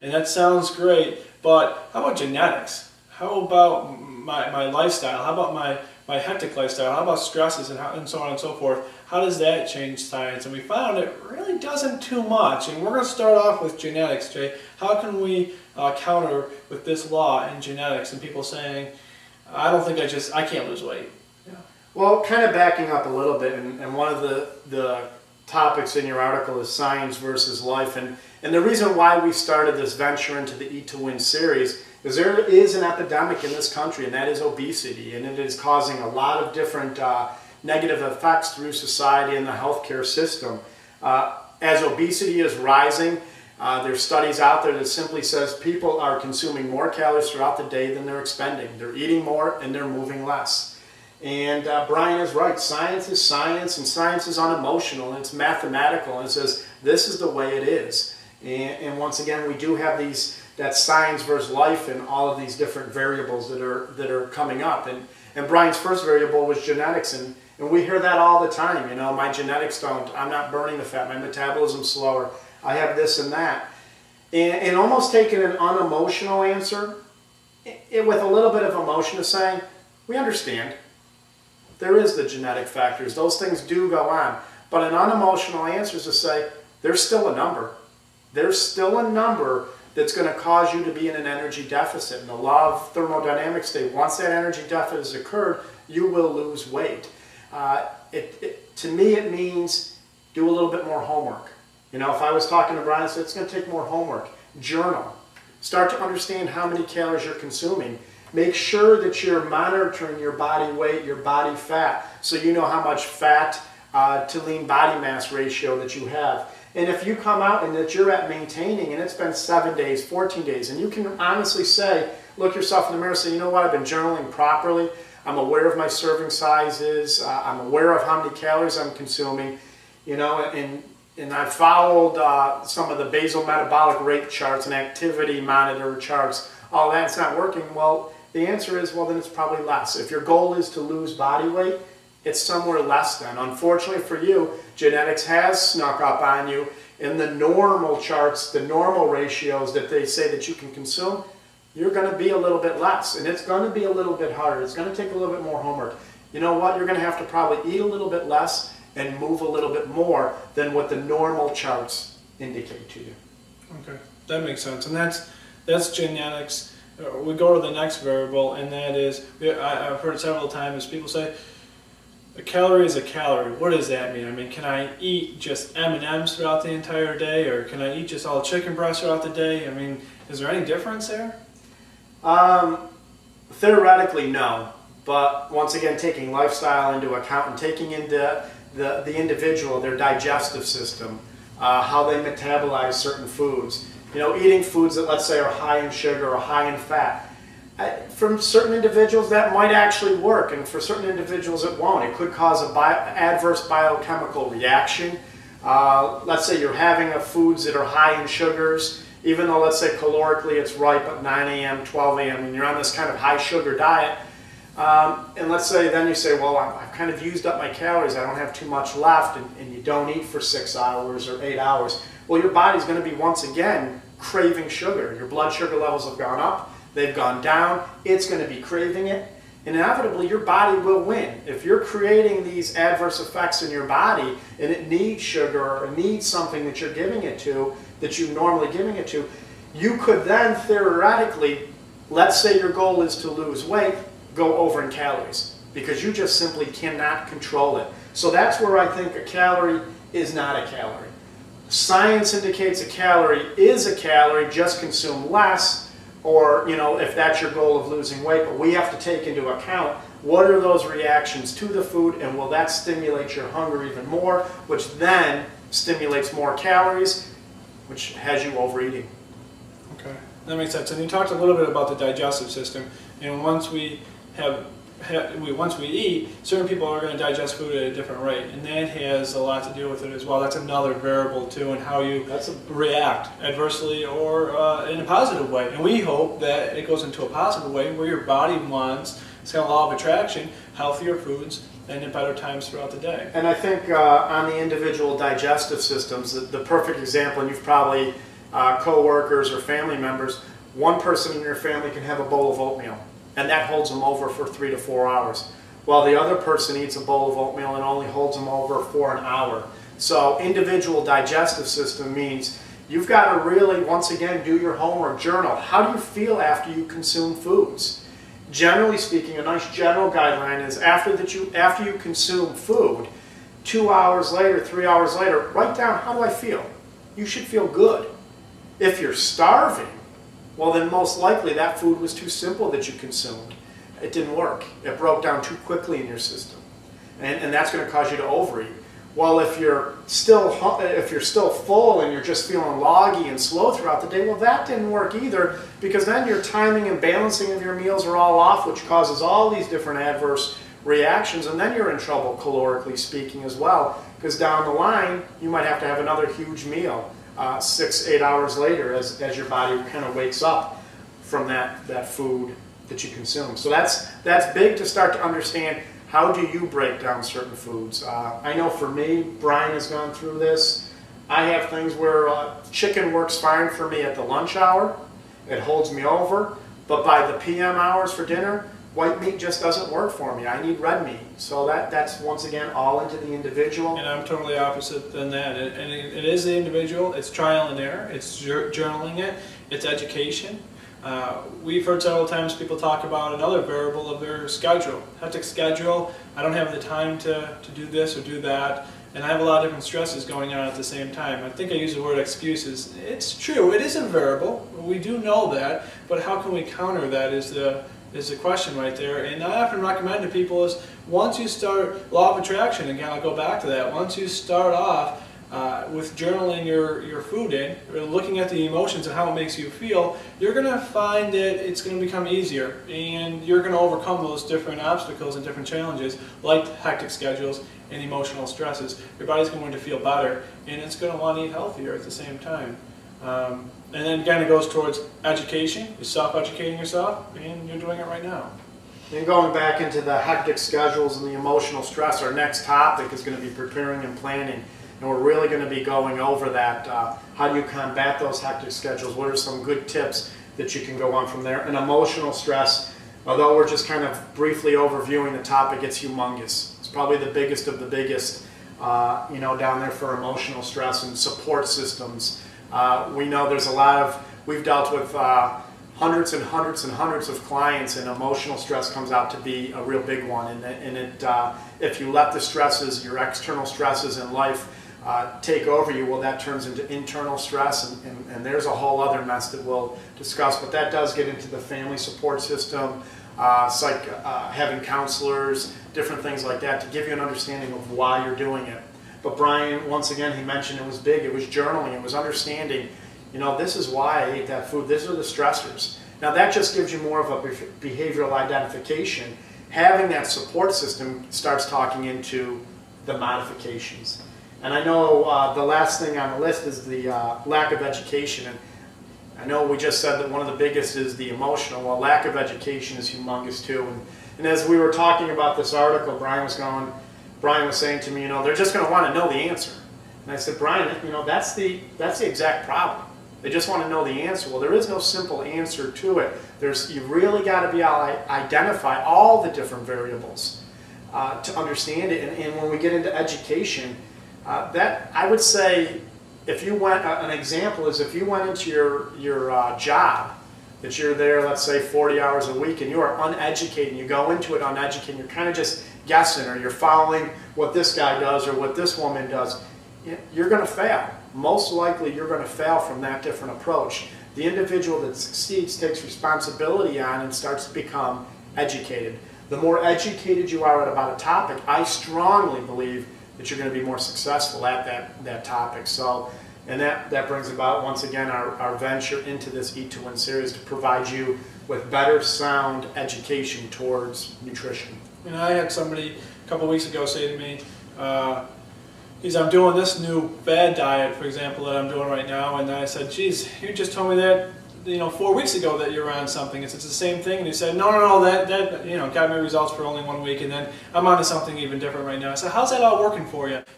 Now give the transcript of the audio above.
And that sounds great, but how about genetics? How about my lifestyle? How about my hectic lifestyle? How about stresses and so on and so forth? How does that change science? And we found it really doesn't too much. And we're going to start off with genetics, Jay. How can we counter with this law in genetics and people saying, I don't think I can't lose weight? Yeah. Well, kind of backing up a little bit, and one of the topics in your article is science versus life. And the reason why we started this venture into the Eat to Win series is there is an epidemic in this country, and that is obesity, and it is causing a lot of different negative effects through society and the healthcare system. As obesity is rising, there's studies out there that simply says people are consuming more calories throughout the day than they're expending. They're eating more and they're moving less. And Brian is right. Science is science, and science is unemotional, and it's mathematical, and it says this is the way it is. And once again, we do have that science versus life and all of these different variables that are coming up. And Brian's first variable was genetics, and we hear that all the time. You know, my genetics don't. I'm not burning the fat. My metabolism's slower. I have this and that. And almost taking an unemotional answer with a little bit of emotion is saying, we understand. There is the genetic factors. Those things do go on. But an unemotional answer is to say, there's still a number. There's still a number that's going to cause you to be in an energy deficit. And the law of thermodynamics states, once that energy deficit has occurred, you will lose weight. To me, it means do a little bit more homework. You know, if I was talking to Brian, I said, it's going to take more homework. Journal. Start to understand how many calories you're consuming. Make sure that you're monitoring your body weight, your body fat, so you know how much fat to lean body mass ratio that you have. And if you come out and that you're at maintaining, and it's been 7 days, 14 days, and you can honestly say, look yourself in the mirror and say, you know what, I've been journaling properly. I'm aware of my serving sizes. I'm aware of how many calories I'm consuming. You know, and I've followed some of the basal metabolic rate charts and activity monitor charts. All that's not working. Well, the answer is, well, then it's probably less. If your goal is to lose body weight, it's somewhere less than. Unfortunately for you, genetics has snuck up on you in the normal charts, the normal ratios that they say that you can consume. You're going to be a little bit less, and it's going to be a little bit harder. It's going to take a little bit more homework. You know what? You're going to have to probably eat a little bit less and move a little bit more than what the normal charts indicate to you. Okay, that makes sense. And that's genetics. We go to the next variable, and that is, I've heard several times people say, a calorie is a calorie. What does that mean? I mean, can I eat just M&Ms throughout the entire day, or can I eat just all chicken breasts throughout the day? I mean, is there any difference there? Theoretically, no. But once again, taking lifestyle into account and taking into the individual, their digestive system, how they metabolize certain foods. You know, eating foods that, let's say, are high in sugar or high in fat. For certain individuals, that might actually work, and for certain individuals, it won't. It could cause an adverse biochemical reaction. Let's say you're having foods that are high in sugars, even though, let's say, calorically it's ripe at 9 a.m., 12 a.m., and you're on this kind of high sugar diet. And let's say then you say, well, I've kind of used up my calories, I don't have too much left, and you don't eat for 6 hours or 8 hours. Well, your body's going to be once again craving sugar. Your blood sugar levels have gone up, they've gone down, it's going to be craving it, and inevitably your body will win. If you're creating these adverse effects in your body and it needs sugar or needs something that you're giving it to, that you're normally giving it to, you could then theoretically, let's say your goal is to lose weight, go over in calories, because you just simply cannot control it. So that's where I think a calorie is not a calorie. Science indicates a calorie is a calorie, just consume less, or, you know, if that's your goal of losing weight. But we have to take into account what are those reactions to the food, and will that stimulate your hunger even more, which then stimulates more calories, which has you overeating. Okay, that makes sense. And you talked a little bit about the digestive system, and once we eat, certain people are going to digest food at a different rate, and that has a lot to do with it as well. That's another variable too, and how you react adversely or in a positive way. And we hope that it goes into a positive way where your body wants, it's got a law of attraction, healthier foods and at better times throughout the day. And I think on the individual digestive systems, the perfect example, and you've probably co-workers or family members, one person in your family can have a bowl of oatmeal, and that holds them over for 3 to 4 hours, while the other person eats a bowl of oatmeal and only holds them over for an hour. So individual digestive system means you've got to really, once again, do your homework, journal. How do you feel after you consume foods? Generally speaking, a nice general guideline is after you consume food, 2 hours later, 3 hours later, write down, how do I feel? You should feel good. If you're starving, well then most likely that food was too simple that you consumed. It didn't work. It broke down too quickly in your system. And that's going to cause you to overeat. Well, if you're still full and you're just feeling loggy and slow throughout the day, well that didn't work either, because then your timing and balancing of your meals are all off, which causes all these different adverse reactions, and then you're in trouble calorically speaking as well, because down the line you might have to have another huge meal 6-8 hours later as your body kind of wakes up from that food that you consume. So that's big to start to understand. How do you break down certain foods? I know for me, Brian has gone through this. I have things where chicken works fine for me at the lunch hour. It holds me over, but by the PM hours for dinner, white meat just doesn't work for me. I need red meat. So that's once again all into the individual. And I'm totally opposite than that. And it is the individual. It's trial and error. It's journaling it. It's education. We've heard several times people talk about another variable of their schedule. Hectic schedule. I don't have the time to do this or do that. And I have a lot of different stresses going on at the same time. I think I use the word excuses. It's true. It is a variable. We do know that. But how can we counter that is the question right there. And I often recommend to people is once you start law of attraction, again I'll go back to that, once you start off with journaling your food in, or looking at the emotions and how it makes you feel, you're going to find that it's going to become easier and you're going to overcome those different obstacles and different challenges like hectic schedules and emotional stresses. Your body's going to feel better and it's going to want to eat healthier at the same time. And then again it goes towards education. You're self-educating yourself, and you're doing it right now. And going back into the hectic schedules and the emotional stress, our next topic is going to be preparing and planning. And we're really going to be going over that. How do you combat those hectic schedules? What are some good tips that you can go on from there? And emotional stress, although we're just kind of briefly overviewing the topic, it's humongous. It's probably the biggest of the biggest, down there for emotional stress and support systems. We know there's a lot of, we've dealt with hundreds and hundreds and hundreds of clients, and emotional stress comes out to be a real big one. And if you let the stresses, your external stresses in life take over you, well that turns into internal stress, and there's a whole other mess that we'll discuss. But that does get into the family support system, having counselors, different things like that to give you an understanding of why you're doing it. But Brian, once again, he mentioned it was big. It was journaling. It was understanding, this is why I ate that food. These are the stressors. Now that just gives you more of a behavioral identification. Having that support system starts talking into the modifications. And I know the last thing on the list is the lack of education. And I know we just said that one of the biggest is the emotional. Well, lack of education is humongous too. And as we were talking about this article, Brian was saying to me, they're just going to want to know the answer. And I said, Brian, that's the exact problem. They just want to know the answer. Well, there is no simple answer to it. You really got to be able to identify all the different variables to understand it. And when we get into education, that I would say, if you went, an example is if you went into your job, that you're there, let's say 40 hours a week, and you are uneducated, you go into it uneducated, you're kind of just guessing, or you're following what this guy does or what this woman does, you're going to fail. Most likely you're going to fail from that different approach. The individual that succeeds takes responsibility on and starts to become educated. The more educated you are about a topic, I strongly believe that you're going to be more successful at that topic. So, and that brings about, once again, our venture into this Eat to Win series to provide you with better, sound education towards nutrition. And I had somebody a couple weeks ago say to me, I'm doing this new fad diet, for example, that I'm doing right now, and I said, geez, you just told me that 4 weeks ago that you were on something. It's the same thing. And he said, no, that got me results for only 1 week, and then I'm on to something even different right now. I said, how's that all working for you?